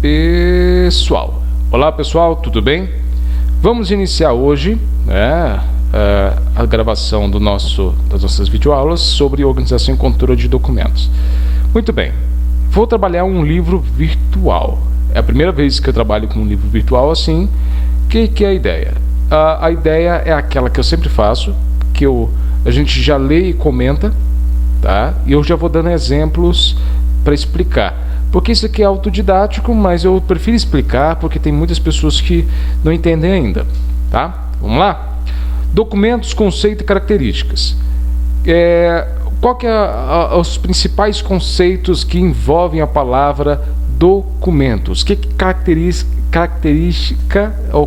pessoal. Olá pessoal, tudo bem? Vamos iniciar hoje a gravação das nossas videoaulas sobre organização e controle de documentos. Muito bem, vou trabalhar um livro virtual. É a primeira vez que eu trabalho com um livro virtual assim. O que é a ideia? A ideia é aquela que eu sempre faço, que a gente já lê e comenta, tá? E eu já vou dando exemplos para explicar. Porque isso aqui é autodidático, mas eu prefiro explicar porque tem muitas pessoas que não entendem ainda, tá? Vamos lá? Documentos, conceito e características. Qual que é os principais conceitos que envolvem a palavra documentos? O que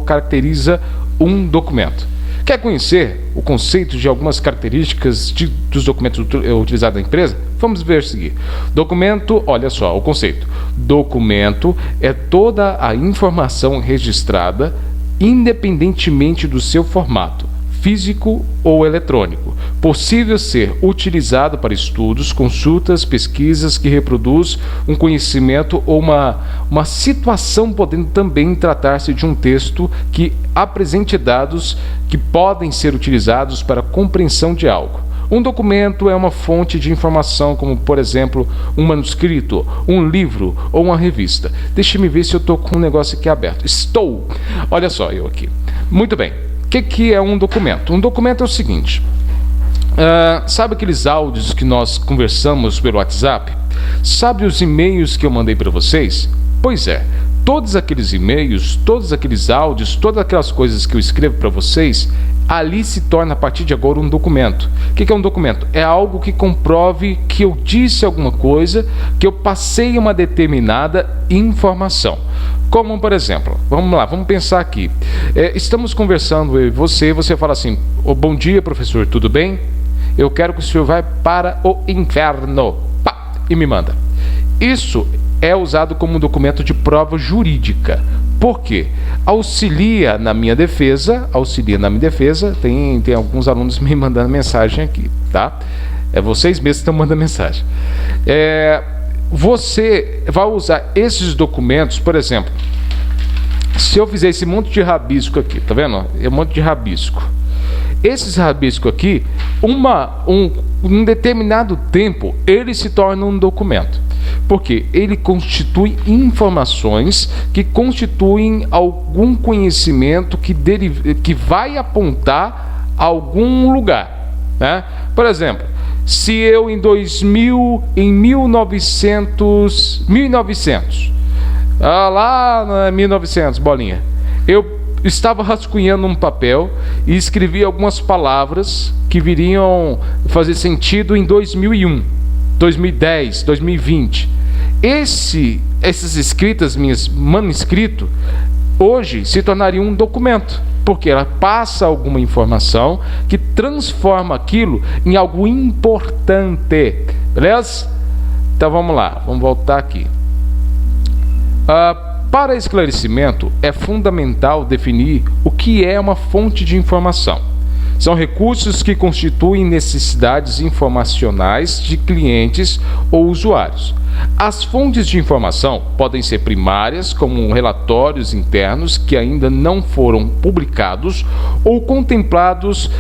caracteriza um documento? Quer conhecer o conceito de algumas características dos documentos utilizados na empresa? Vamos ver a seguir. Documento, olha só o conceito. Documento é toda a informação registrada, independentemente do seu formato, físico ou eletrônico, possível ser utilizado para estudos, consultas, pesquisas que reproduz um conhecimento ou uma situação, podendo também tratar-se de um texto que apresente dados que podem ser utilizados para a compreensão de algo. Um documento é uma fonte de informação, como, por exemplo, um manuscrito, um livro ou uma revista. Deixa-me ver se eu estou com um negócio aqui aberto. Estou! Olha só eu aqui. Muito bem. O que é um documento? Um documento é o seguinte. Sabe aqueles áudios que nós conversamos pelo WhatsApp? Sabe os e-mails que eu mandei para vocês? Pois é. Todos aqueles e-mails, todos aqueles áudios, todas aquelas coisas que eu escrevo para vocês, ali se torna a partir de agora um documento. O que é um documento? É algo que comprove que eu disse alguma coisa, que eu passei uma determinada informação. Como, por exemplo, vamos lá, vamos pensar aqui. Estamos conversando eu e você fala assim: bom dia, professor, tudo bem? Eu quero que o senhor vá para o inferno. Pá, e me manda. Isso é usado como um documento de prova jurídica. Por quê? Auxilia na minha defesa. Tem alguns alunos me mandando mensagem aqui, tá? Vocês mesmos estão mandando mensagem. Você vai usar esses documentos, por exemplo, se eu fizer esse monte de rabisco aqui, tá vendo? É um monte de rabisco. Esses rabiscos aqui, um determinado tempo, ele se torna um documento. Porque ele constitui informações que constituem algum conhecimento que vai apontar a algum lugar, né? Por exemplo, se eu em 1900, lá em 1900, bolinha, eu estava rascunhando um papel e escrevi algumas palavras que viriam fazer sentido em 2001, 2010, 2020. Essas escritas minhas, manuscrito, hoje se tornaria um documento, porque ela passa alguma informação que transforma aquilo em algo importante. Beleza? Então vamos lá, vamos voltar aqui. Para esclarecimento, é fundamental definir o que é uma fonte de informação. São recursos que constituem necessidades informacionais de clientes ou usuários. As fontes de informação podem ser primárias, como relatórios internos que ainda não foram publicados ou contemplados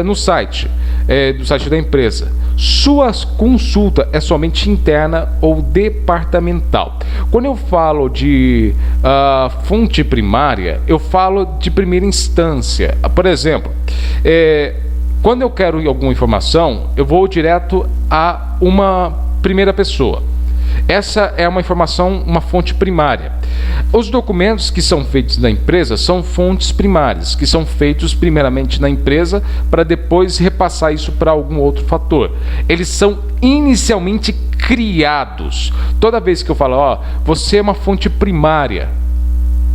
no site da empresa. Sua consulta é somente interna ou departamental. Quando eu falo de fonte primária, eu falo de primeira instância. Por exemplo, quando eu quero alguma informação, eu vou direto a uma primeira pessoa. Essa é uma informação, uma fonte primária. Os documentos que são feitos na empresa são fontes primárias, que são feitos primeiramente na empresa para depois repassar isso para algum outro fator. Eles são inicialmente criados. Toda vez que eu falo, você é uma fonte primária,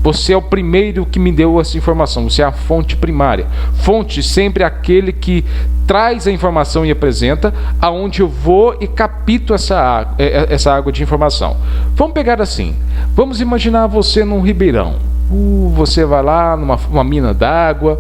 você é o primeiro que me deu essa informação, você é a fonte primária. Fonte sempre é aquele que traz a informação e apresenta, aonde eu vou e capto essa água de informação. Vamos pegar assim, vamos imaginar você num ribeirão. Você vai lá numa mina d'água,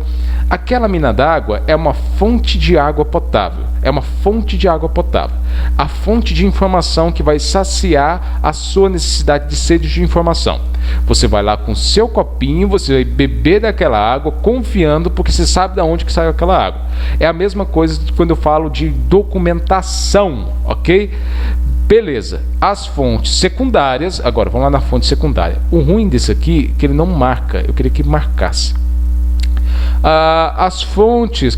Aquela mina d'água é uma fonte de água potável. É uma fonte de água potável. A fonte de informação que vai saciar a sua necessidade de sede de informação. Você vai lá com seu copinho, você vai beber daquela água confiando porque você sabe de onde que saiu aquela água. É a mesma coisa quando eu falo de documentação, ok? Beleza, as fontes secundárias, agora vamos lá na fonte secundária. O ruim disso aqui é que ele não marca, eu queria que marcasse. As fontes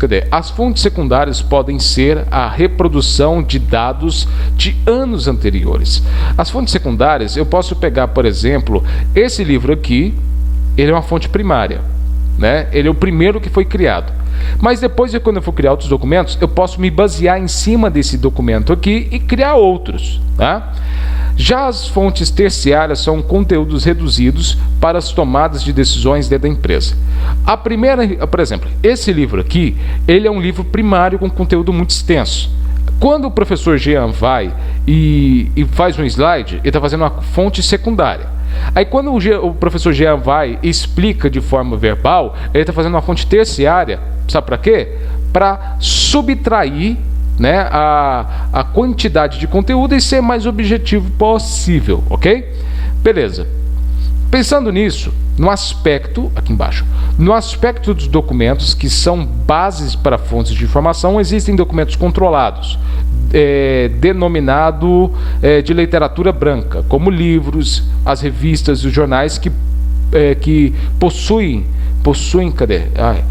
secundárias podem ser a reprodução de dados de anos anteriores. As fontes secundárias, eu posso pegar, por exemplo, esse livro aqui, ele é uma fonte primária, né? Ele é o primeiro que foi criado. Mas depois, quando eu for criar outros documentos, eu posso me basear em cima desse documento aqui e criar outros, tá? Já as fontes terciárias são conteúdos reduzidos para as tomadas de decisões dentro da empresa. A primeira, por exemplo, esse livro aqui, ele é um livro primário com conteúdo muito extenso. Quando o professor Jean vai e faz um slide, ele está fazendo uma fonte secundária. Aí quando o professor Jean vai e explica de forma verbal, ele está fazendo uma fonte terciária. Sabe para quê? Para subtrair, né, a quantidade de conteúdo e ser mais objetivo possível, ok? Beleza. Pensando nisso, no aspecto, aqui embaixo, no aspecto dos documentos que são bases para fontes de informação, existem documentos controlados, denominado de literatura branca, como livros, as revistas e os jornais que possuem, cadê?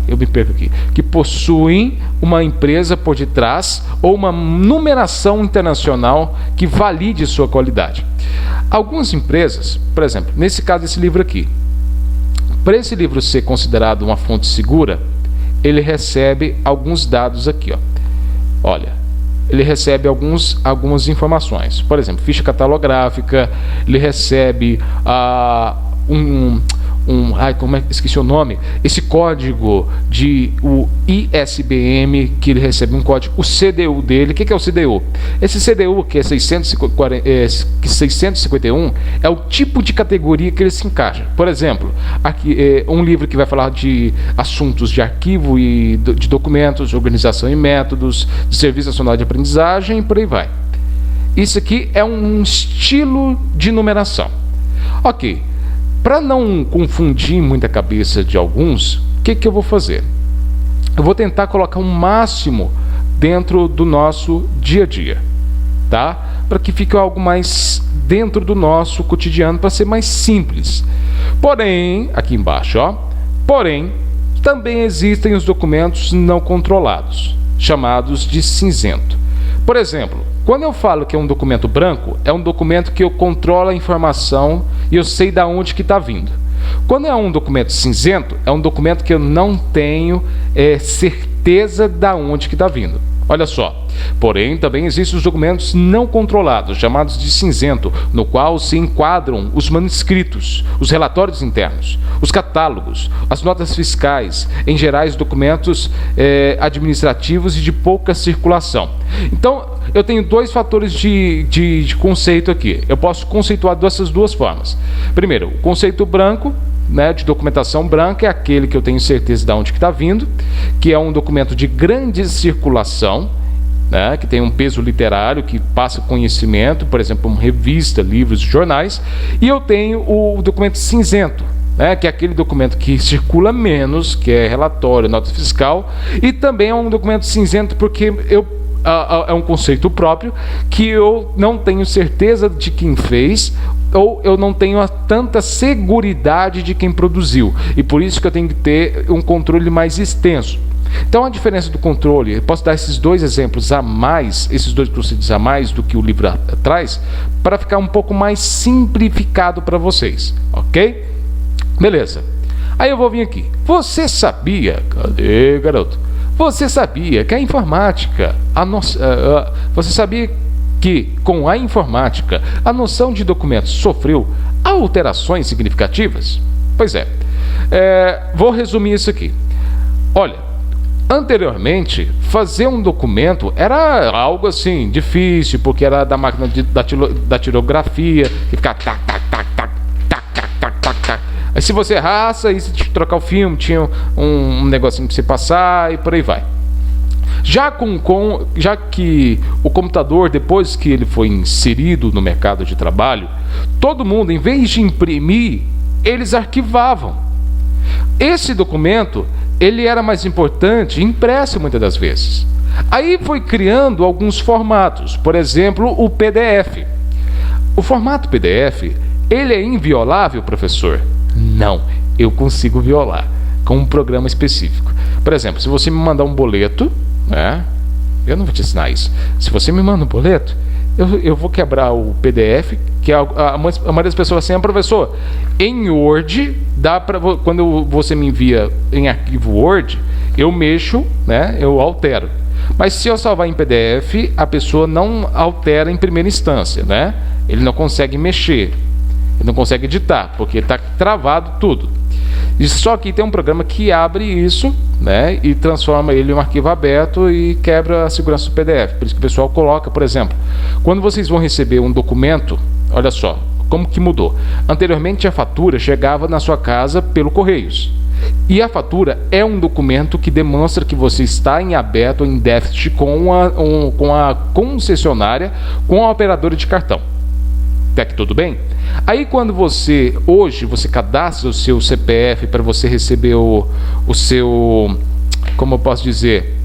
Eu me perco aqui. Que possuem uma empresa por detrás ou uma numeração internacional que valide sua qualidade. Algumas empresas, por exemplo, nesse caso desse livro aqui, para esse livro ser considerado uma fonte segura, ele recebe alguns dados aqui, ó. Olha, ele recebe algumas informações. Por exemplo, ficha catalográfica, ele recebe esqueci o nome, esse código o ISBN, que ele recebe um código, o CDU dele. O que é o CDU? Esse CDU, que é 651, é o tipo de categoria que ele se encaixa. Por exemplo, aqui um livro que vai falar de assuntos de arquivo e de documentos, organização e métodos, de serviço nacional de aprendizagem e por aí vai. Isso aqui é um estilo de numeração. Ok. Para não confundir muito a cabeça de alguns, o que eu vou fazer? Eu vou tentar colocar um máximo dentro do nosso dia a dia, tá? Para que fique algo mais dentro do nosso cotidiano, para ser mais simples. Porém, aqui embaixo, ó, também existem os documentos não controlados, chamados de cinzento. Por exemplo, quando eu falo que é um documento branco, é um documento que eu controlo a informação e eu sei de onde que está vindo. Quando é um documento cinzento, é um documento que eu não tenho certeza de onde que está vindo. Olha só. Porém, também existem os documentos não controlados, chamados de cinzento, no qual se enquadram os manuscritos, os relatórios internos, os catálogos, as notas fiscais, em gerais documentos administrativos e de pouca circulação. Então, eu tenho dois fatores de conceito aqui. Eu posso conceituar dessas duas formas. Primeiro, o conceito branco, né, de documentação branca, é aquele que eu tenho certeza de onde que está vindo, que é um documento de grande circulação, né, que tem um peso literário, que passa conhecimento, por exemplo, uma revista, livros, jornais. E eu tenho o documento cinzento, né, que é aquele documento que circula menos, que é relatório, nota fiscal, e também é um documento cinzento porque é um conceito próprio que eu não tenho certeza de quem fez, ou eu não tenho tanta seguridade de quem produziu, e por isso que eu tenho que ter um controle mais extenso. Então a diferença do controle, eu posso dar esses dois exemplos a mais, esses dois conceitos a mais do que o livro traz, para ficar um pouco mais simplificado para vocês, ok? Beleza. Aí eu vou vir aqui. Você sabia, cadê, garoto? Você sabia que a informática, você sabia que com a informática a noção de documentos sofreu alterações significativas? Pois é. Vou resumir isso aqui. Olha, anteriormente, fazer um documento era algo assim, difícil, porque era da máquina da tirografia, que ficava tac, tac, tac, tac, tac, tac, tac, tac, tac. Aí se você errasse, aí você tinha que trocar o filme, tinha um negocinho para você passar e por aí vai. Já que o computador, depois que ele foi inserido no mercado de trabalho, todo mundo, em vez de imprimir, eles arquivavam. Esse documento, ele era mais importante impresso muitas das vezes. Aí foi criando alguns formatos, por exemplo, o PDF. O formato PDF, ele é inviolável, professor? Não, eu consigo violar com um programa específico. Por exemplo, se você me mandar um boleto, né? Eu não vou te ensinar isso. Se você me manda um boleto, eu vou quebrar o PDF, que a maioria das pessoas assim, professor, em Word, dá para quando você me envia em arquivo Word, eu mexo, né? Eu altero. Mas se eu salvar em PDF, a pessoa não altera em primeira instância, né? Ele não consegue mexer, ele não consegue editar, porque está travado tudo. E só que tem um programa que abre isso, né, e transforma ele em um arquivo aberto e quebra a segurança do PDF. Por isso que o pessoal coloca, por exemplo, quando vocês vão receber um documento, olha só, como que mudou. Anteriormente a fatura chegava na sua casa pelo Correios. E a fatura é um documento que demonstra que você está em aberto ou em déficit com a concessionária, com a operadora de cartão. Até que tudo bem? Aí quando hoje você cadastra o seu CPF para você receber o seu, como eu posso dizer,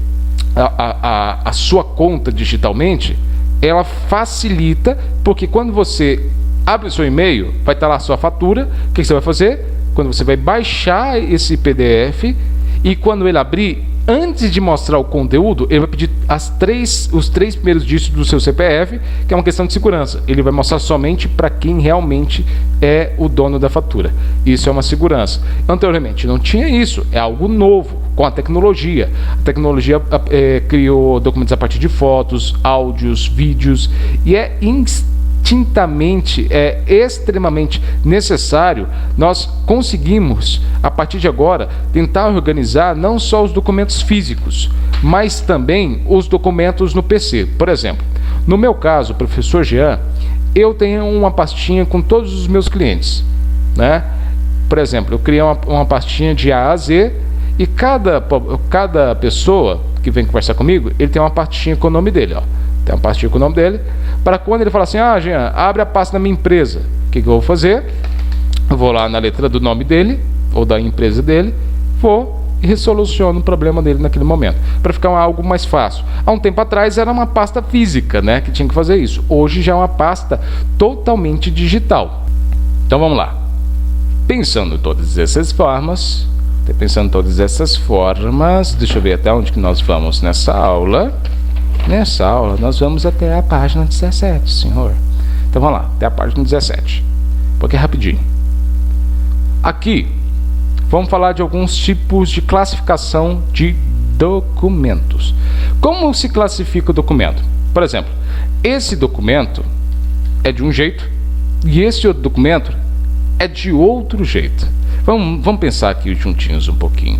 a sua conta digitalmente, ela facilita, porque quando você abre o seu e-mail, vai estar lá a sua fatura. O que você vai fazer? Quando você vai baixar esse PDF, e quando ele abrir, antes de mostrar o conteúdo, ele vai pedir os três primeiros dígitos do seu CPF, que é uma questão de segurança. Ele vai mostrar somente para quem realmente é o dono da fatura. Isso é uma segurança. Anteriormente não tinha isso, é algo novo com a tecnologia. A tecnologia criou documentos a partir de fotos, áudios, vídeos, e é extremamente necessário nós conseguimos, a partir de agora, tentar organizar não só os documentos físicos, mas também os documentos no PC. Por exemplo, no meu caso, professor Jean, eu tenho uma pastinha com todos os meus clientes, né? Por exemplo, eu criei uma pastinha de A a Z, e cada pessoa que vem conversar comigo, ele tem uma pastinha com o nome dele, ó. Tem uma pastinha com o nome dele, para quando ele falar assim, Jean, abre a pasta da minha empresa. O que eu vou fazer? Eu vou lá na letra do nome dele, ou da empresa dele, vou e resoluciono o problema dele naquele momento, para ficar algo mais fácil. Há um tempo atrás era uma pasta física, né, que tinha que fazer isso. Hoje já é uma pasta totalmente digital. Então vamos lá. Pensando em todas essas formas, deixa eu ver até onde que nós vamos nessa aula. Nessa aula, nós vamos até a página 17, senhor. Então vamos lá, até a página 17. Um pouquinho rapidinho. Aqui, vamos falar de alguns tipos de classificação de documentos. Como se classifica o documento? Por exemplo, esse documento é de um jeito e esse outro documento é de outro jeito. Vamos pensar aqui juntinhos um pouquinho.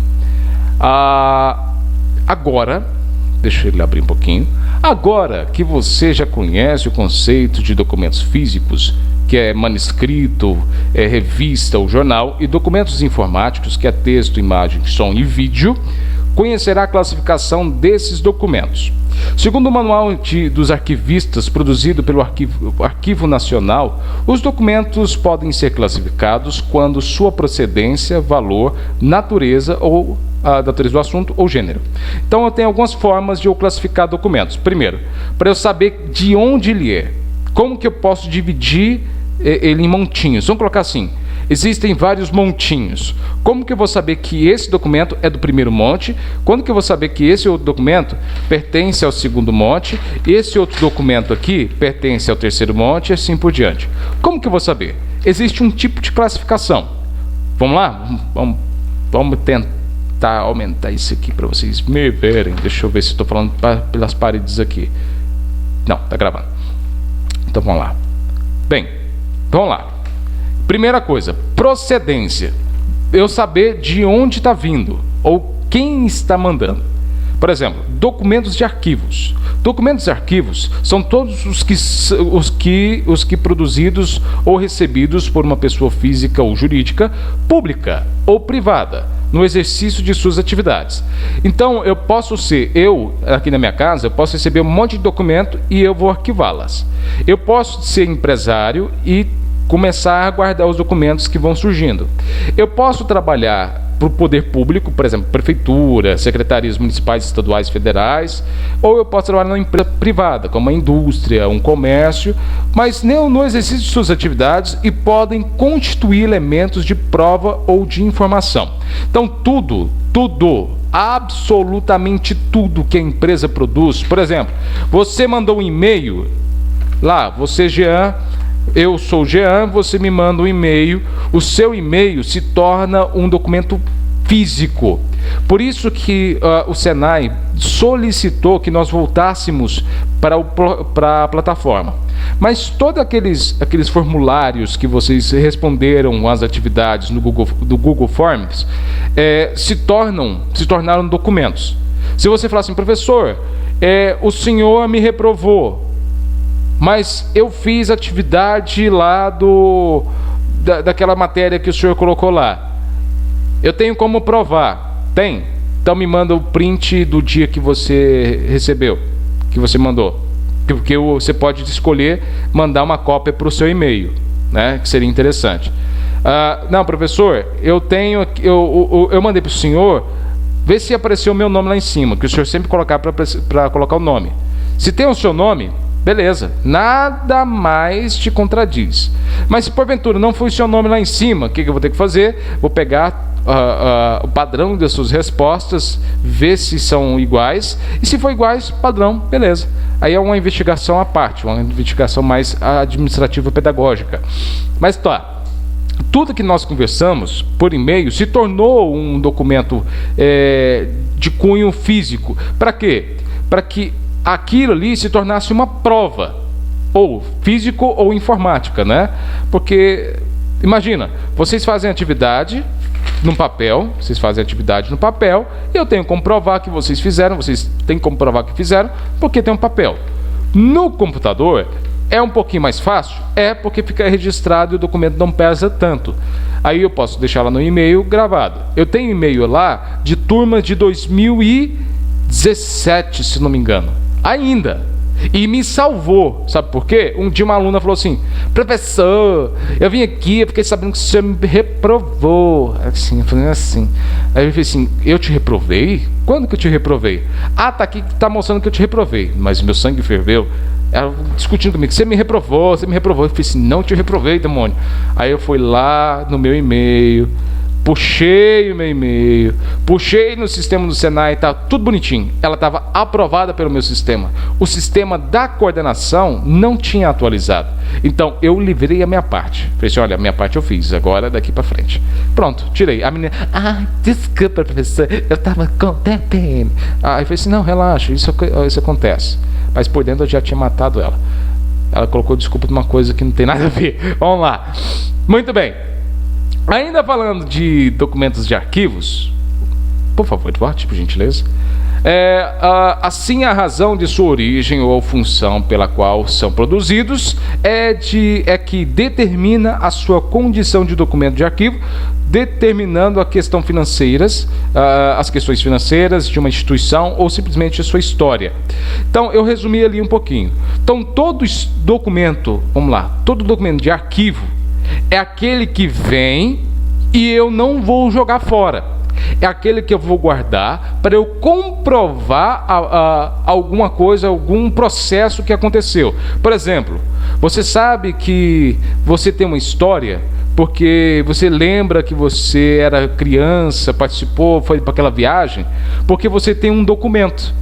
Agora, deixa ele abrir um pouquinho. Agora que você já conhece o conceito de documentos físicos, que é manuscrito, revista ou jornal, e documentos informáticos, que é texto, imagem, som e vídeo, conhecerá a classificação desses documentos. Segundo o Manual dos Arquivistas, produzido pelo Arquivo Nacional, os documentos podem ser classificados quando sua procedência, valor, natureza ou a natureza do assunto ou gênero. Então eu tenho algumas formas de eu classificar documentos. Primeiro, para eu saber de onde ele é. Como que eu posso dividir ele em montinhos? Vamos colocar assim. Existem vários montinhos. Como que eu vou saber que esse documento é do primeiro monte? Quando que eu vou saber que esse outro documento pertence ao segundo monte? Esse outro documento aqui pertence ao terceiro monte e assim por diante. Como que eu vou saber? Existe um tipo de classificação. Vamos lá? Vamos tentar aumentar isso aqui para vocês me verem. Deixa eu ver se estou falando pelas paredes aqui. Não, está gravando. Então vamos lá. Bem, vamos lá. Primeira coisa, procedência. Eu saber de onde está vindo ou quem está mandando. Por exemplo, documentos de arquivos. Documentos de arquivos são todos os que produzidos ou recebidos por uma pessoa física ou jurídica, pública ou privada, no exercício de suas atividades. Então, aqui na minha casa, eu posso receber um monte de documento e eu vou arquivá-las. Eu posso ser empresário e começar a guardar os documentos que vão surgindo. Eu posso trabalhar para o poder público, por exemplo, prefeitura, secretarias municipais, estaduais, federais, ou eu posso trabalhar numa empresa privada, como uma indústria, um comércio, mas no exercício de suas atividades e podem constituir elementos de prova ou de informação. Então, absolutamente tudo que a empresa produz, por exemplo, você mandou um e-mail lá, você, Jean, eu sou o Jean, você me manda um e-mail, o seu e-mail se torna um documento físico. Por isso que o Senai solicitou que nós voltássemos para a plataforma. Mas todos aqueles formulários que vocês responderam às atividades do Google Forms se tornaram documentos. Se você falar assim, professor, o senhor me reprovou, mas eu fiz atividade lá daquela matéria que o senhor colocou lá. Eu tenho como provar? Tem? Então me manda o print do dia que você recebeu, que você mandou. Porque você pode escolher mandar uma cópia para o seu e-mail, né? Que seria interessante. Não, professor, eu mandei para o senhor, vê se apareceu o meu nome lá em cima, que o senhor sempre colocar para colocar o nome. Se tem o seu nome, beleza, nada mais te contradiz. Mas se porventura não foi o seu nome lá em cima, o que eu vou ter que fazer? Vou pegar o padrão das suas respostas, ver se são iguais, e se for iguais, padrão, beleza. Aí é uma investigação à parte, uma investigação mais administrativa pedagógica. Mas tudo que nós conversamos por e-mail se tornou um documento de cunho físico. Para quê? Para que aquilo ali se tornasse uma prova, ou físico ou informática, né? Porque, imagina, vocês fazem atividade no papel, e eu tenho como provar que vocês fizeram, vocês têm como provar que fizeram, porque tem um papel. No computador, é um pouquinho mais fácil? Porque fica registrado e o documento não pesa tanto. Aí eu posso deixar lá no e-mail gravado. Eu tenho e-mail lá de turma de 2017, se não me engano. Ainda. E me salvou. Sabe por quê? Um dia uma aluna falou assim: professor, eu vim aqui porque sabendo que o senhor me reprovou. Assim, eu falei assim. Aí eu falei assim: eu te reprovei? Quando que eu te reprovei? Tá aqui, tá mostrando que eu te reprovei. Mas meu sangue ferveu. Ela discutindo comigo: você me reprovou. Eu falei assim: não te reprovei, demônio. Aí eu fui lá no meu e-mail, puxei o meu e-mail, puxei no sistema do Senai, tá tudo bonitinho. Ela estava aprovada pelo meu sistema. O sistema da coordenação não tinha atualizado. Então eu livrei a minha parte. Falei assim: olha, a minha parte eu fiz, agora daqui para frente. Pronto, tirei. A menina: desculpa, professor, eu estava com TPM. Aí eu falei assim: não, relaxa, isso acontece. Mas por dentro eu já tinha matado ela. Ela colocou desculpa de uma coisa que não tem nada a ver. Vamos lá. Muito bem. Ainda falando de documentos de arquivos, por favor, Eduardo, por gentileza. Assim, a razão de sua origem ou função pela qual são produzidos é que determina a sua condição de documento de arquivo, determinando as questões financeiras de uma instituição ou simplesmente a sua história. Então, eu resumi ali um pouquinho. Então, todo documento de arquivo é aquele que vem e eu não vou jogar fora. É aquele que eu vou guardar para eu comprovar alguma coisa, algum processo que aconteceu. Por exemplo, você sabe que você tem uma história porque você lembra que você era criança, participou, foi para aquela viagem, porque você tem um documento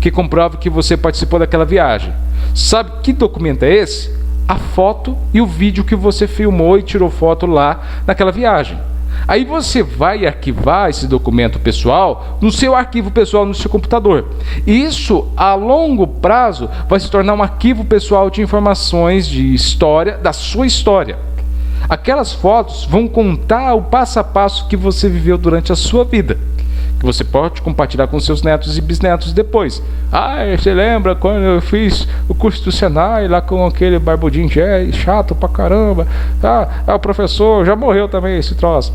que comprova que você participou daquela viagem. Sabe que documento é esse? A foto e o vídeo que você filmou e tirou foto lá naquela viagem. Aí você vai arquivar esse documento pessoal no seu arquivo pessoal, no seu computador. Isso, a longo prazo, vai se tornar um arquivo pessoal de informações de história, da sua história. Aquelas fotos vão contar o passo a passo que você viveu durante a sua vida. que você pode compartilhar com seus netos e bisnetos depois. Você lembra quando eu fiz o curso do Senai lá com aquele barbudinho chato pra caramba? O professor já morreu também, esse troço.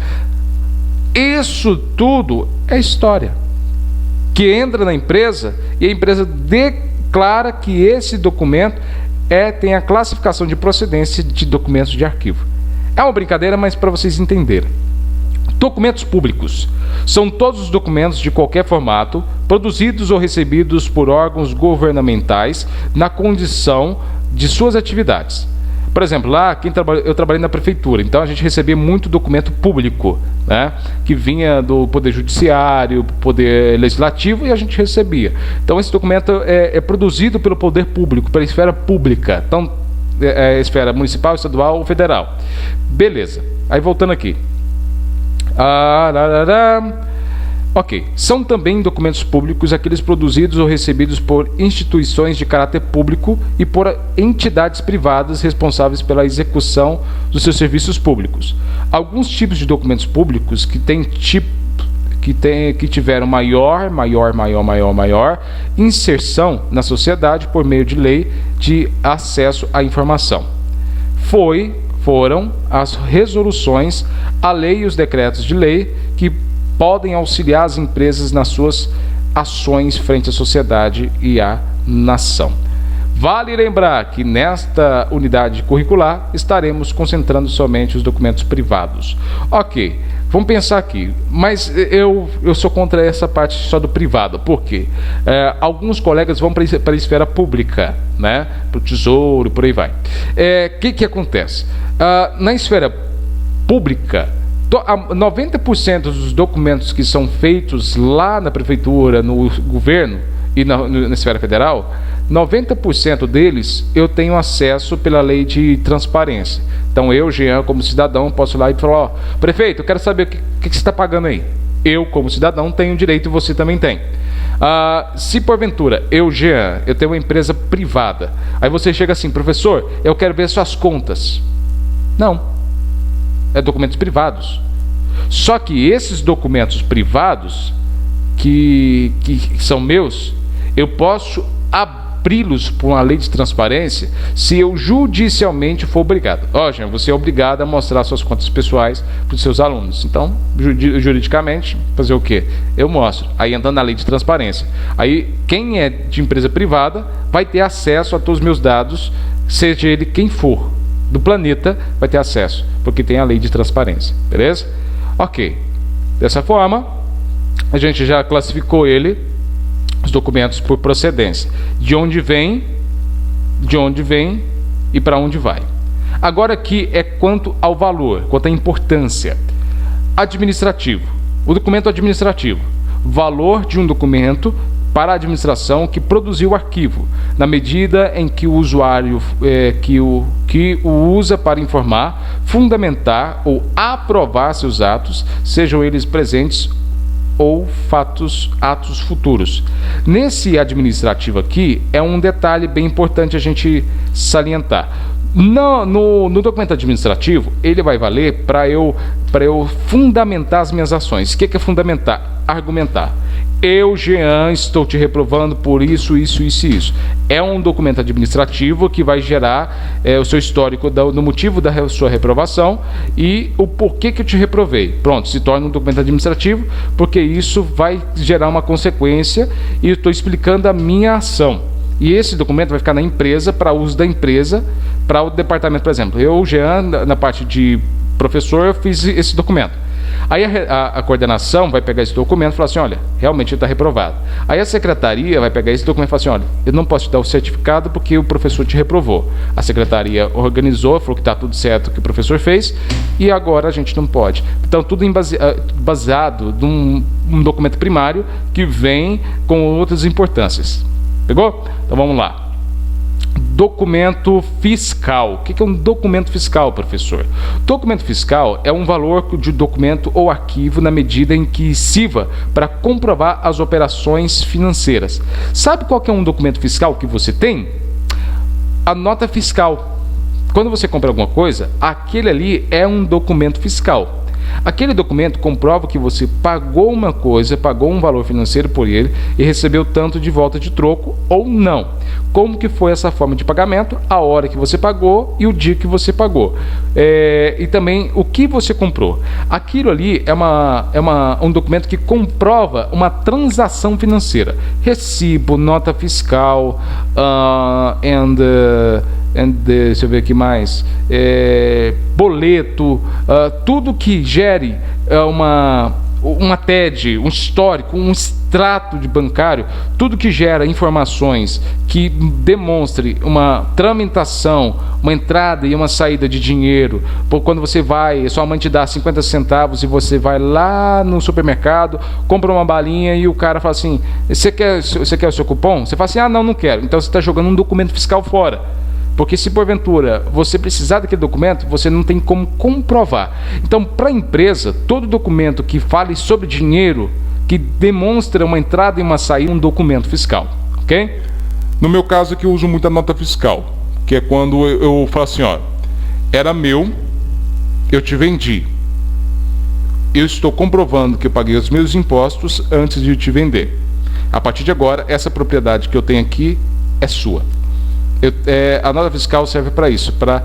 Isso tudo é história que entra na empresa e a empresa declara que esse documento tem a classificação de procedência de documentos de arquivo. É uma brincadeira, mas para vocês entenderem. Documentos públicos são todos os documentos de qualquer formato, produzidos ou recebidos por órgãos governamentais na condição de suas atividades. Por exemplo, eu trabalhei na prefeitura, então a gente recebia muito documento público, né, que vinha do Poder Judiciário, Poder Legislativo, e a gente recebia. Então esse documento é produzido pelo poder público, pela esfera pública, então esfera municipal, estadual ou federal. Beleza, aí voltando aqui. Ok, são também documentos públicos aqueles produzidos ou recebidos por instituições de caráter público e por entidades privadas responsáveis pela execução dos seus serviços públicos. Alguns tipos de documentos públicos que tiveram maior inserção na sociedade por meio de lei de acesso à informação. Foram as resoluções, a lei e os decretos de lei que podem auxiliar as empresas nas suas ações frente à sociedade e à nação. Vale lembrar que nesta unidade curricular estaremos concentrando somente os documentos privados. Ok, vamos pensar aqui, mas eu sou contra essa parte só do privado. Por quê? Alguns colegas vão para a esfera pública, né? Para o tesouro, por aí vai. Que acontece? Na esfera pública, 90% dos documentos que são feitos lá na prefeitura, no governo e na esfera federal, 90% deles eu tenho acesso pela lei de transparência. Então eu, Jean, como cidadão, posso ir lá e falar: prefeito, eu quero saber o que você está pagando aí. Eu, como cidadão, tenho direito e você também tem. Se porventura, eu, Jean, eu tenho uma empresa privada, aí você chega assim: professor, eu quero ver suas contas. Não, é documentos privados. Só que esses documentos privados que são meus, eu posso abri-los por uma lei de transparência se eu judicialmente for obrigado. Jean, você é obrigado a mostrar suas contas pessoais para os seus alunos. Então, juridicamente, fazer o quê? Eu mostro. Aí entrando na lei de transparência. Aí quem é de empresa privada vai ter acesso a todos os meus dados, seja ele quem for do planeta, vai ter acesso, porque tem a lei de transparência, beleza? Ok, dessa forma a gente já classificou os documentos por procedência, de onde vem e para onde vai. Agora aqui é quanto ao valor, quanto à importância. Administrativo, o documento administrativo, valor de um documento para a administração que produziu o arquivo, na medida em que o usuário que o usa para informar, fundamentar ou aprovar seus atos, sejam eles presentes ou atos futuros. Nesse administrativo aqui, é um detalhe bem importante a gente salientar. No documento administrativo, ele vai valer para eu fundamentar as minhas ações. O que é fundamentar? Argumentar. Eu, Jean, estou te reprovando por isso. É um documento administrativo que vai gerar o seu histórico do motivo da sua reprovação e o porquê que eu te reprovei. Pronto, se torna um documento administrativo, porque isso vai gerar uma consequência e eu estou explicando a minha ação. E esse documento vai ficar na empresa, para uso da empresa, para o departamento, por exemplo. Eu, Jean, na parte de professor, eu fiz esse documento. Aí a coordenação vai pegar esse documento e falar assim: olha, realmente ele está reprovado. Aí a secretaria vai pegar esse documento e falar assim: olha, eu não posso te dar o certificado porque o professor te reprovou. A secretaria organizou, falou que está tudo certo o que o professor fez e agora a gente não pode. Então tudo baseado num documento primário que vem com outras importâncias. Pegou? Então vamos lá. Documento fiscal. O que é um documento fiscal, professor? Documento fiscal é um valor de documento ou arquivo na medida em que sirva para comprovar as operações financeiras. Sabe qual que é um documento fiscal que você tem? A nota fiscal. Quando você compra alguma coisa, aquele ali é um documento fiscal. Aquele documento comprova que você pagou uma coisa, pagou um valor financeiro por ele e recebeu tanto de volta de troco ou não. Como que foi essa forma de pagamento, a hora que você pagou e o dia que você pagou. E também o que você comprou. Aquilo ali é um documento que comprova uma transação financeira. Recibo, nota fiscal, deixa eu ver aqui mais, boleto, tudo que gere uma TED, um histórico, um extrato de bancário, tudo que gera informações que demonstre uma tramitação, uma entrada e uma saída de dinheiro. Quando você vai, sua mãe te dá 50 centavos e você vai lá no supermercado, compra uma balinha e o cara fala assim, você quer o seu cupom? Você fala assim, não quero. Então você está jogando um documento fiscal fora. Porque se porventura você precisar daquele documento, você não tem como comprovar. Então, para a empresa, todo documento que fale sobre dinheiro, que demonstra uma entrada e uma saída, é um documento fiscal, ok? No meu caso aqui eu uso muito a nota fiscal, que é quando eu falo assim, ó, era meu, eu te vendi. Eu estou comprovando que eu paguei os meus impostos antes de te vender. A partir de agora, essa propriedade que eu tenho aqui é sua. A nota fiscal serve para isso, para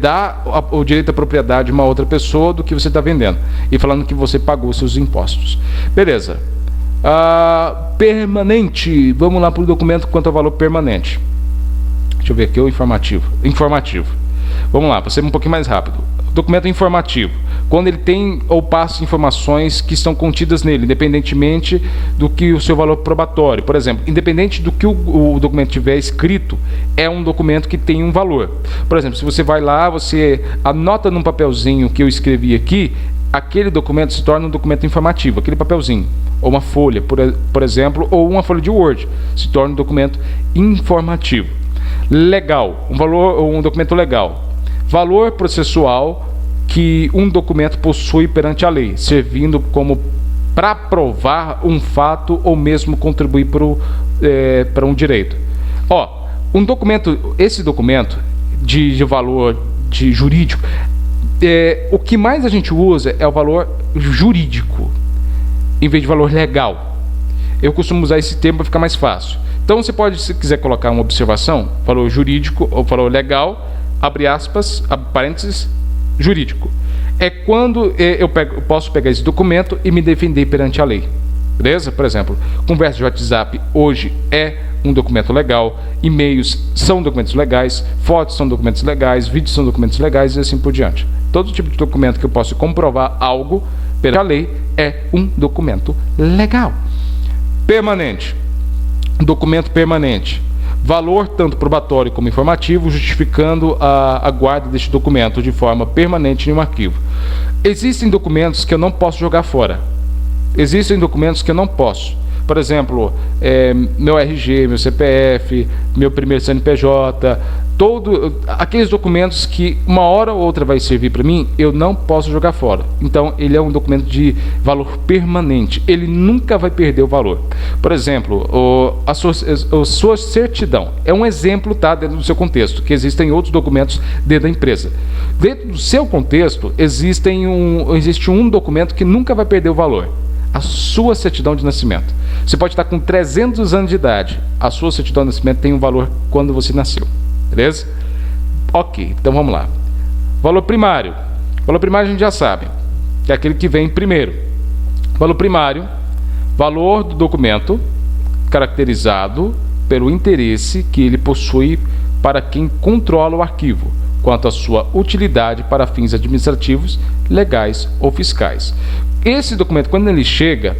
dar o direito à propriedade a uma outra pessoa do que você está vendendo e falando que você pagou seus impostos. Beleza. Permanente. Vamos lá para o documento quanto ao valor permanente. Deixa eu ver aqui o informativo. Vamos lá, para ser um pouquinho mais rápido. Documento informativo, quando ele tem ou passa informações que estão contidas nele, independentemente do que o seu valor probatório. Por exemplo, independente do que o documento tiver escrito, é um documento que tem um valor. Por exemplo, se você vai lá, você anota num papelzinho que eu escrevi aqui, aquele documento se torna um documento informativo, aquele papelzinho, ou uma folha, por exemplo, ou uma folha de Word, se torna um documento informativo. Legal, um documento legal. Valor processual que um documento possui perante a lei, servindo como para provar um fato ou mesmo contribuir para um direito. Esse documento de valor jurídico, o que mais a gente usa é o valor jurídico, em vez de valor legal. Eu costumo usar esse termo para ficar mais fácil. Então você pode, se quiser colocar uma observação, valor jurídico ou valor legal, abre aspas, parênteses, jurídico. É quando eu posso pegar esse documento e me defender perante a lei. Beleza? Por exemplo, conversa de WhatsApp hoje é um documento legal, e-mails são documentos legais, fotos são documentos legais, vídeos são documentos legais e assim por diante. Todo tipo de documento que eu posso comprovar algo perante a lei é um documento legal. Permanente. Documento permanente. Valor tanto probatório como informativo, justificando a guarda deste documento de forma permanente em um arquivo. Existem documentos que eu não posso jogar fora. Existem documentos que eu não posso. Por exemplo, meu RG, meu CPF, meu primeiro CNPJ, aqueles documentos que uma hora ou outra vai servir para mim, eu não posso jogar fora. Então, ele é um documento de valor permanente. Ele nunca vai perder o valor. Por exemplo, a sua certidão é um exemplo, tá, dentro do seu contexto, que existem outros documentos dentro da empresa. Dentro do seu contexto, existe um documento que nunca vai perder o valor. A sua certidão de nascimento. Você pode estar com 300 anos de idade. A sua certidão de nascimento tem um valor quando você nasceu. Beleza? Ok, então vamos lá. Valor primário. Valor primário a gente já sabe, que é aquele que vem primeiro. Valor primário, valor do documento caracterizado pelo interesse que ele possui para quem controla o arquivo, quanto à sua utilidade para fins administrativos, legais ou fiscais. Esse documento, quando ele chega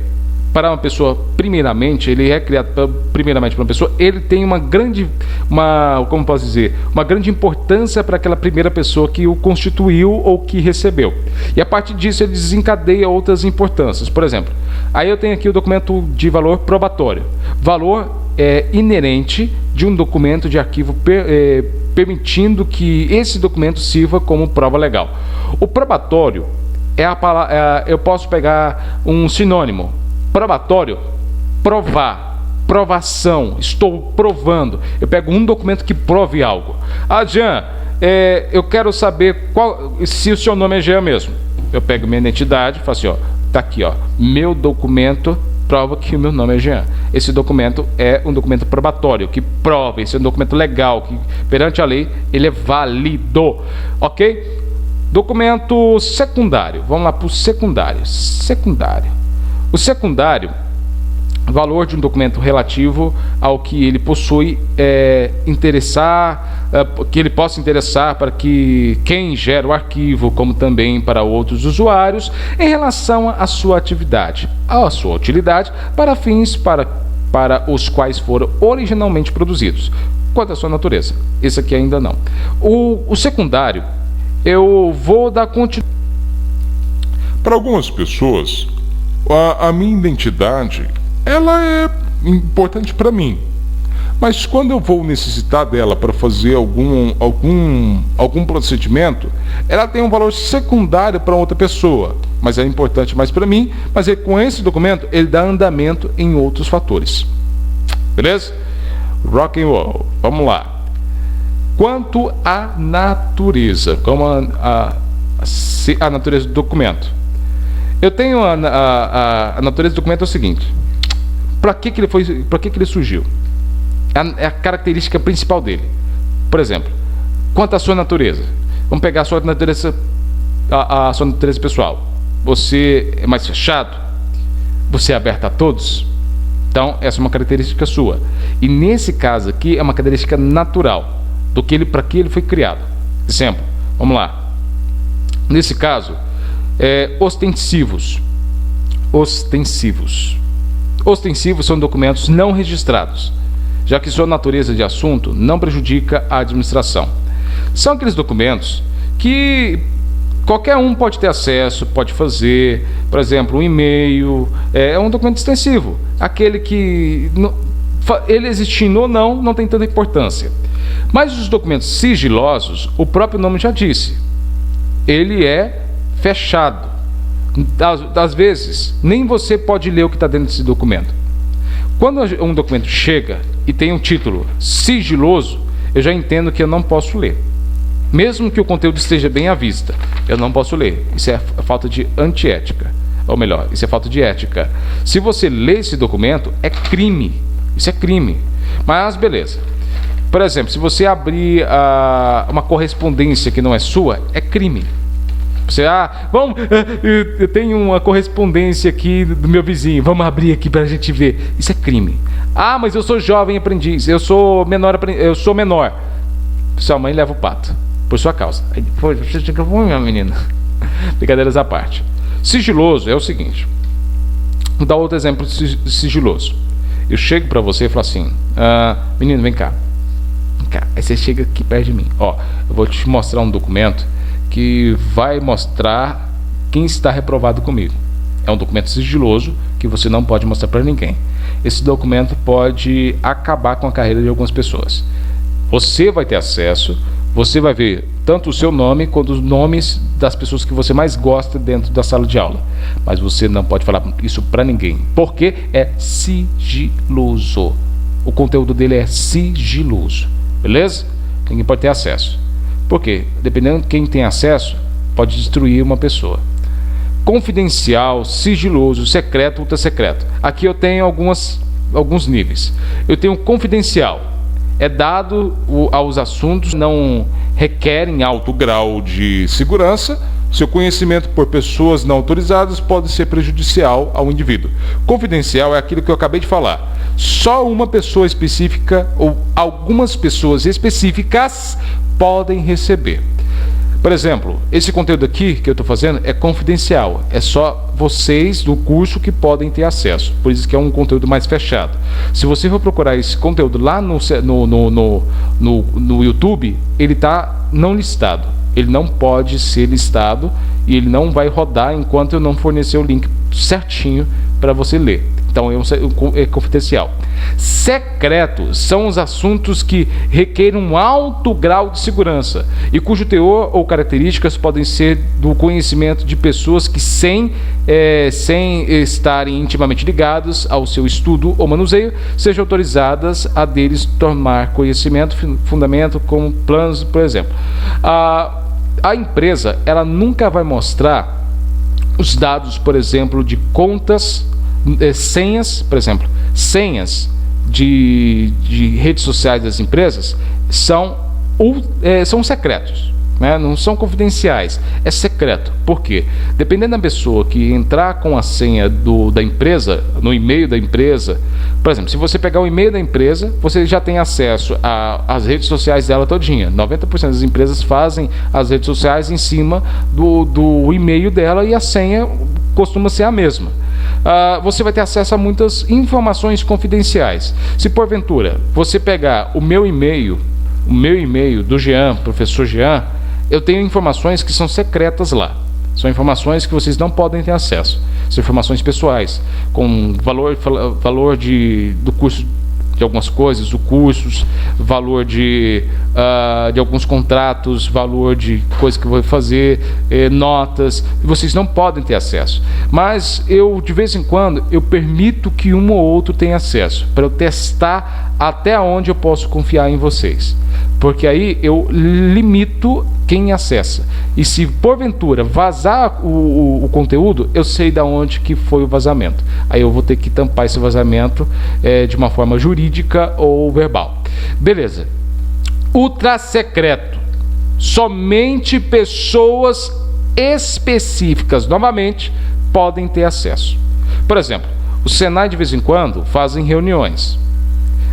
para uma pessoa, primeiramente, ele é criado primeiramente para uma pessoa, ele tem uma grande importância para aquela primeira pessoa que o constituiu ou que recebeu. E a partir disso ele desencadeia outras importâncias. Por exemplo, aí eu tenho aqui o documento de valor probatório. Valor inerente de um documento de arquivo permitindo que esse documento sirva como prova legal. O probatório eu posso pegar um sinônimo. Probatório, provar, provação, estou provando. Eu pego um documento que prove algo. Jean, eu quero saber se o seu nome é Jean mesmo. Eu pego minha identidade e falo assim, ó, tá aqui, ó, meu documento prova que o meu nome é Jean. Esse documento é um documento probatório, que prova, esse é um documento legal, que perante a lei ele é válido, ok? Documento secundário, vamos lá para o secundário. O secundário, valor de um documento relativo ao que ele possui que ele possa interessar para que quem gera o arquivo, como também para outros usuários, em relação à sua atividade, à sua utilidade, para fins para os quais foram originalmente produzidos. Quanto à sua natureza, esse aqui ainda não. O secundário, eu vou dar continuidade. Para algumas pessoas, a minha identidade, ela é importante para mim. Mas quando eu vou necessitar dela para fazer algum procedimento, ela tem um valor secundário para outra pessoa, mas é importante mais para mim, mas com esse documento ele dá andamento em outros fatores. Beleza? Rock and roll. Vamos lá. Quanto à natureza, como a natureza do documento. Eu tenho a natureza do documento é o seguinte. Para que ele surgiu? É a característica principal dele. Por exemplo, quanto à sua natureza, vamos pegar a sua natureza pessoal. Você é mais fechado? Você é aberto a todos? Então essa é uma característica sua. E nesse caso aqui é uma característica natural para que ele foi criado. Exemplo, vamos lá. Nesse caso, ostensivos são documentos não registrados, já que sua natureza de assunto não prejudica a administração. São aqueles documentos que qualquer um pode ter acesso, pode fazer, por exemplo, um e-mail, é um documento extensivo, aquele que, ele existindo ou não tem tanta importância. Mas os documentos sigilosos, o próprio nome já disse, ele é fechado. Às vezes, nem você pode ler o que está dentro desse documento. Quando um documento chega e tem um título sigiloso, eu já entendo que eu não posso ler. Mesmo que o conteúdo esteja bem à vista, eu não posso ler. Isso é falta de antiética. Ou melhor, isso é falta de ética. Se você lê esse documento, é crime. Isso é crime. Mas beleza. Por exemplo, se você abrir uma correspondência que não é sua, é crime. Você, eu tenho uma correspondência aqui do meu vizinho, vamos abrir aqui pra gente ver. Isso é crime. Mas eu sou jovem aprendiz, eu sou menor. Sua mãe leva o pato, por sua causa. Aí depois você fica, minha menina. Brincadeiras à parte. Sigiloso é o seguinte. Vou dar outro exemplo de sigiloso. Eu chego pra você e falo assim, menino, vem cá. Aí você chega aqui perto de mim. Eu vou te mostrar um documento que vai mostrar quem está reprovado comigo. É um documento sigiloso que você não pode mostrar para ninguém. Esse documento pode acabar com a carreira de algumas pessoas. Você vai ter acesso, você vai ver tanto o seu nome quanto os nomes das pessoas que você mais gosta dentro da sala de aula. Mas você não pode falar isso para ninguém, porque é sigiloso. O conteúdo dele é sigiloso. Beleza? Ninguém pode ter acesso. Por quê? Dependendo de quem tem acesso, pode destruir uma pessoa. Confidencial, sigiloso, secreto, ultra secreto. Aqui eu tenho alguns níveis. Eu tenho confidencial. É dado aos assuntos que não requerem alto grau de segurança. Seu conhecimento por pessoas não autorizadas pode ser prejudicial ao indivíduo. Confidencial é aquilo que eu acabei de falar. Só uma pessoa específica ou algumas pessoas específicas podem receber. Por exemplo, esse conteúdo aqui que eu estou fazendo é confidencial. É só vocês do curso que podem ter acesso. Por isso que é um conteúdo mais fechado. Se você for procurar esse conteúdo lá no YouTube, ele está não listado. Ele não pode ser listado e ele não vai rodar enquanto eu não fornecer o link certinho para você ler. Então é confidencial. Secretos são os assuntos que requerem um alto grau de segurança e cujo teor ou características podem ser do conhecimento de pessoas que sem estarem intimamente ligados ao seu estudo ou manuseio, sejam autorizadas a deles tomar conhecimento, fundamento como planos, por exemplo. A empresa, ela nunca vai mostrar os dados, por exemplo, de contas, senhas, por exemplo, senhas de redes sociais das empresas são secretos, né? Não são confidenciais, é secreto. Por quê? Dependendo da pessoa que entrar com a senha da empresa, no e-mail da empresa, por exemplo, se você pegar o e-mail da empresa, você já tem acesso às redes sociais dela todinha. 90% das empresas fazem as redes sociais em cima do e-mail dela, e a senha costuma ser a mesma. Você vai ter acesso a muitas informações confidenciais. Se porventura você pegar o meu e-mail do Jean, professor Jean, eu tenho informações que são secretas lá. São informações que vocês não podem ter acesso. São informações pessoais, com valor do curso, de algumas coisas, do cursos, valor de alguns contratos, valor de coisas que eu vou fazer, notas, vocês não podem ter acesso. Mas eu, de vez em quando, eu permito que um ou outro tenha acesso, para eu testar até onde eu posso confiar em vocês. Porque aí eu limito quem acessa. E se porventura vazar o conteúdo, eu sei de onde que foi o vazamento. Aí eu vou ter que tampar esse vazamento de uma forma jurídica ou verbal. Beleza. Ultra secreto. Somente pessoas específicas, novamente, podem ter acesso. Por exemplo, o Senai de vez em quando fazem reuniões.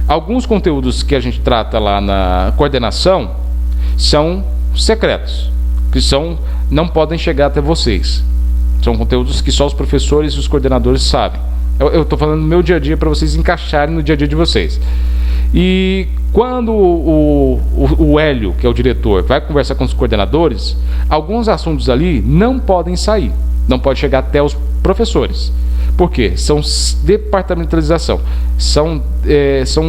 Alguns conteúdos que a gente trata lá na coordenação são secretos, que não podem chegar até vocês. São conteúdos que só os professores e os coordenadores sabem. Eu estou falando no meu dia a dia para vocês encaixarem no dia a dia de vocês. E quando o Hélio, que é o diretor, vai conversar com os coordenadores, alguns assuntos ali não podem sair, não pode chegar até os professores. Por quê? São departamentalização, são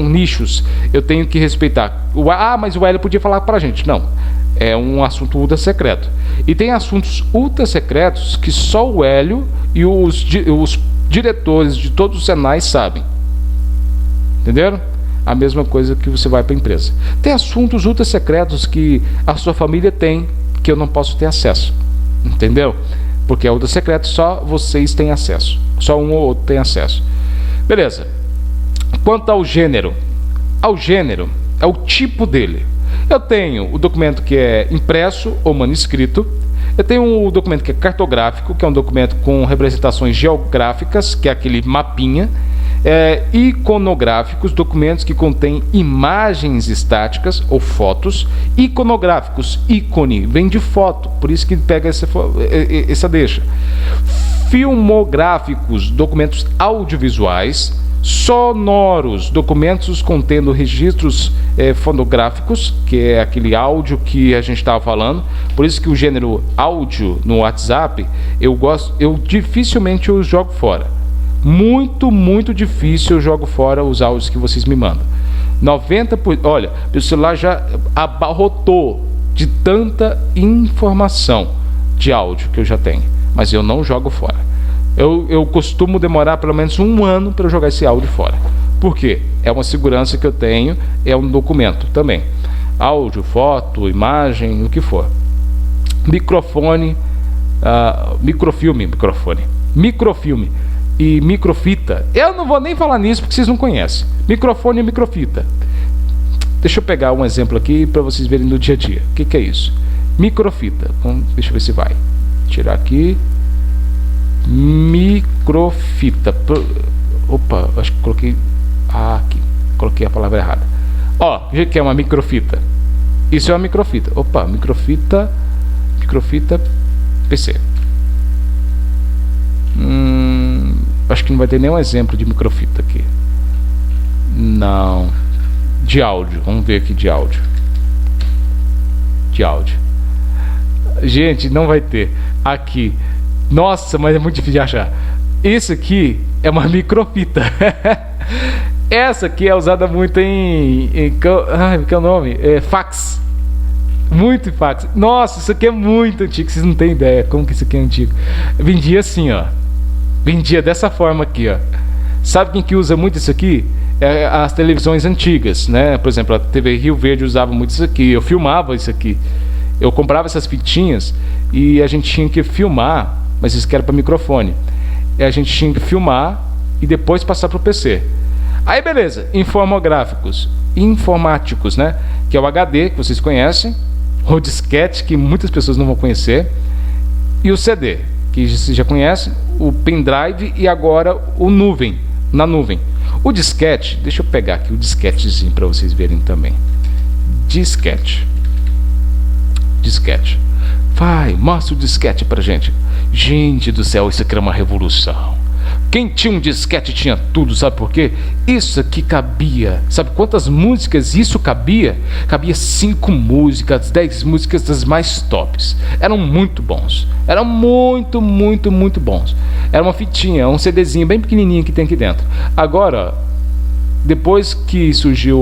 nichos. Eu tenho que respeitar. Mas o Hélio podia falar para a gente. Não, é um assunto ultra secreto. E tem assuntos ultra secretos que só o Hélio e os diretores de todos os Senais sabem. Entenderam? A mesma coisa que você vai para a empresa. Tem assuntos ultra secretos que a sua família tem, que eu não posso ter acesso. Entendeu? Porque é ultra secreto, só vocês têm acesso. Só um ou outro tem acesso. Beleza. Quanto ao gênero é o tipo dele. Eu tenho o documento que é impresso ou manuscrito. Eu tenho o documento que é cartográfico, que é um documento com representações geográficas, que é aquele mapinha. Iconográficos, documentos que contêm imagens estáticas ou fotos. Iconográficos, ícone, vem de foto, por isso que pega essa deixa. Filmográficos, documentos audiovisuais. Sonoros, documentos contendo registros fonográficos, que é aquele áudio que a gente estava falando. Por isso que o gênero áudio no WhatsApp, eu dificilmente os jogo fora. Muito, muito difícil eu jogo fora os áudios que vocês me mandam. Olha, meu celular já abarrotou de tanta informação de áudio que eu já tenho, mas eu não jogo fora. Eu costumo demorar pelo menos 1 ano para jogar esse áudio fora. Por quê? É uma segurança que eu tenho, é um documento também. Áudio, foto, imagem, o que for. Microfone, microfilme e microfita. Eu não vou nem falar nisso porque vocês não conhecem. Microfone e microfita. Deixa eu pegar um exemplo aqui para vocês verem no dia a dia. O que é isso? Microfita. Deixa eu ver se vai. Tirar aqui. Microfita. Opa, acho que coloquei aqui. Coloquei a palavra errada. Ó, o que é uma microfita? Isso é uma microfita. Opa, microfita PC. Acho que não vai ter nenhum exemplo de microfita aqui. Não. De áudio. Vamos ver aqui de áudio. Gente, não vai ter. Aqui. Nossa, mas é muito difícil de achar. Isso aqui é uma microfita. Essa aqui é usada muito em que é o nome? Fax. Muito fax. Nossa, isso aqui é muito antigo. Vocês não têm ideia como que isso aqui é antigo. Vendia assim, ó. Vendia dessa forma aqui, ó. Sabe quem que usa muito isso aqui? As televisões antigas, né? Por exemplo, a TV Rio Verde usava muito isso aqui. Eu filmava isso aqui. Eu comprava essas fitinhas e a gente tinha que filmar mas isso que era para microfone. E a gente tinha que filmar e depois passar para o PC. Aí beleza, informáticos, né? Que é o HD, que vocês conhecem, o disquete, que muitas pessoas não vão conhecer, e o CD, que vocês já conhecem, o pendrive e agora o na nuvem. O disquete, deixa eu pegar aqui o disquetezinho para vocês verem também. Disquete. Vai, mostra o disquete pra gente. Gente do céu, isso aqui era uma revolução. Quem tinha um disquete tinha tudo, sabe por quê? Isso aqui cabia. Sabe quantas músicas isso cabia? Cabia 5 músicas, 10 músicas das mais tops. Eram muito bons. Eram muito bons. Era uma fitinha, um CDzinho bem pequenininho que tem aqui dentro. Agora, depois que surgiu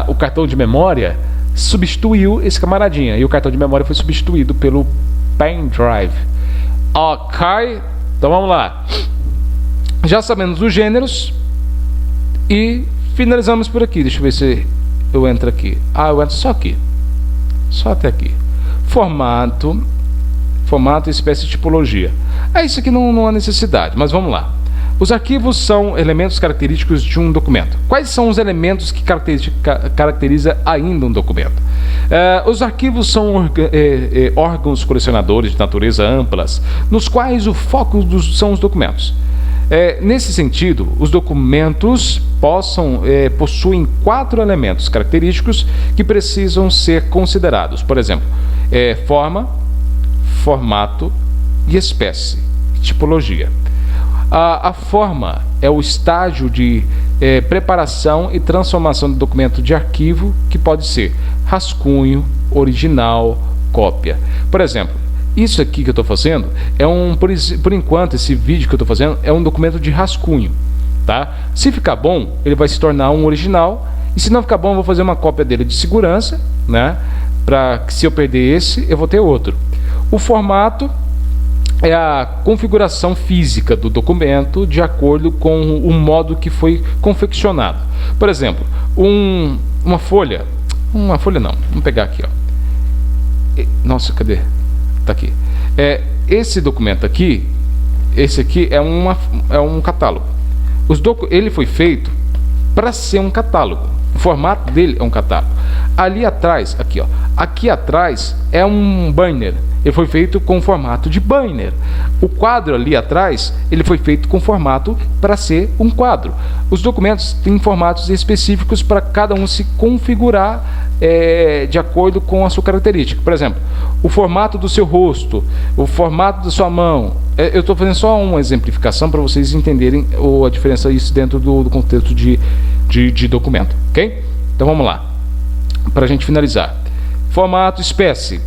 o cartão de memória, substituiu esse camaradinha. E o cartão de memória foi substituído pelo pendrive. Ok? Então vamos lá. Já sabemos os gêneros e finalizamos por aqui. Deixa eu ver se eu entro aqui. Eu entro só aqui. Só até aqui. Formato, espécie de tipologia. Isso aqui não há necessidade, mas vamos lá. Os arquivos são elementos característicos de um documento. Quais são os elementos que caracteriza ainda um documento? Os arquivos são órgãos colecionadores de natureza amplas, nos quais o foco são os documentos. Nesse sentido, os documentos possuem 4 elementos característicos que precisam ser considerados. Por exemplo, forma, formato e espécie, tipologia. A forma é o estágio de preparação e transformação do documento de arquivo, que pode ser rascunho, original, cópia. Por exemplo, isso aqui que eu estou fazendo por enquanto, esse vídeo que eu estou fazendo é um documento de rascunho, tá? Se ficar bom, ele vai se tornar um original, e se não ficar bom, eu vou fazer uma cópia dele de segurança, né? Para que se eu perder esse, eu vou ter outro. O formato é a configuração física do documento de acordo com o modo que foi confeccionado. Por exemplo, uma folha não, vamos pegar aqui, ó. Nossa, cadê? Tá aqui. Esse documento aqui, esse aqui é um catálogo. Ele foi feito para ser um catálogo. O formato dele é um catálogo. Ali atrás, aqui, ó, aqui atrás é um banner. Ele foi feito com formato de banner. O quadro ali atrás, ele foi feito com formato para ser um quadro. Os documentos têm formatos específicos para cada um se configurar de acordo com a sua característica. Por exemplo, o formato do seu rosto, o formato da sua mão. Eu estou fazendo só uma exemplificação para vocês entenderem a diferença disso dentro do contexto de documento, ok? Então vamos lá, para a gente finalizar. Formato, espécie.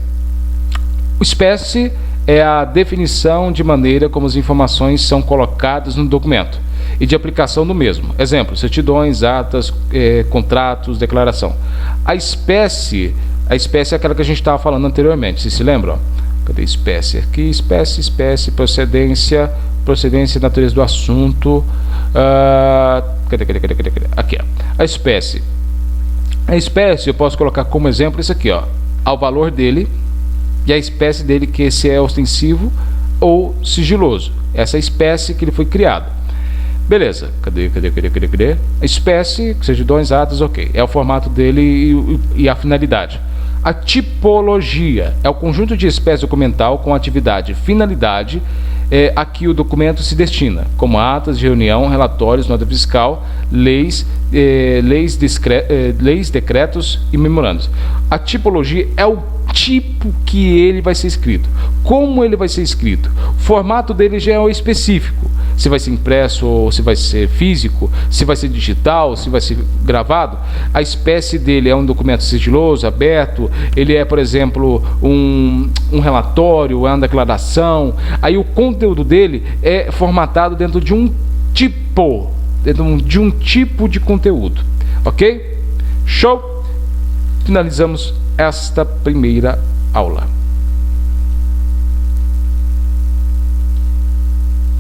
O espécie é a definição de maneira como as informações são colocadas no documento e de aplicação do mesmo. Exemplo, certidões, atas, contratos, declaração. A espécie é aquela que a gente estava falando anteriormente, vocês se lembram? Cadê espécie? Aqui, espécie, procedência, natureza do assunto. Cadê? Aqui, ó. A espécie eu posso colocar como exemplo isso aqui, ó. Ao valor dele e a espécie dele, que se é ostensivo ou sigiloso. Essa é a espécie que ele foi criado. Beleza, cadê? A espécie, certidões, atas, ok. É o formato dele e a finalidade. A tipologia é o conjunto de espécie documental com atividade e finalidade a que o documento se destina, como atas de reunião, relatórios, nota fiscal, leis, decretos e memorandos. A tipologia é o tipo que ele vai ser escrito, como ele vai ser escrito. O formato dele já é o específico, se vai ser impresso ou se vai ser físico, se vai ser digital, se vai ser gravado. A espécie dele é um documento sigiloso, aberto, ele é, por exemplo, um relatório, é uma declaração. Aí o conteúdo dele é formatado dentro de um tipo, de conteúdo, ok? Show! Finalizamos esta primeira aula.